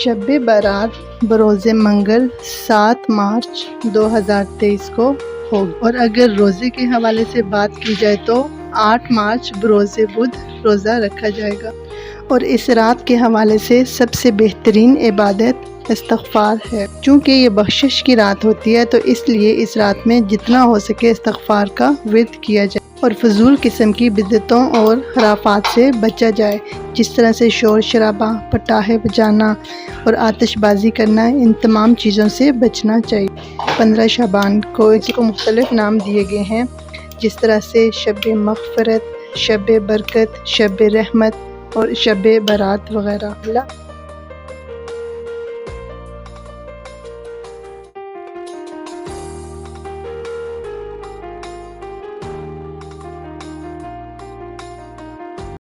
شب برات بروز منگل 7 مارچ 2023 کو ہوگی، اور اگر روزے کے حوالے سے بات کی جائے تو 8 مارچ بروز بدھ روزہ رکھا جائے گا۔ اور اس رات کے حوالے سے سب سے بہترین عبادت استغفار ہے، چونکہ یہ بخشش کی رات ہوتی ہے، تو اس لیے اس رات میں جتنا ہو سکے استغفار کا ورد کیا جائے اور فضول قسم کی بدعتوں اور خرافات سے بچا جائے، جس طرح سے شور شرابہ، پٹاخے بجانا اور آتش بازی کرنا، ان تمام چیزوں سے بچنا چاہیے۔ 15 شعبان کو مختلف نام دیے گئے ہیں، جس طرح سے شب مغفرت، شب برکت، شب رحمت اور شب برات وغیرہ۔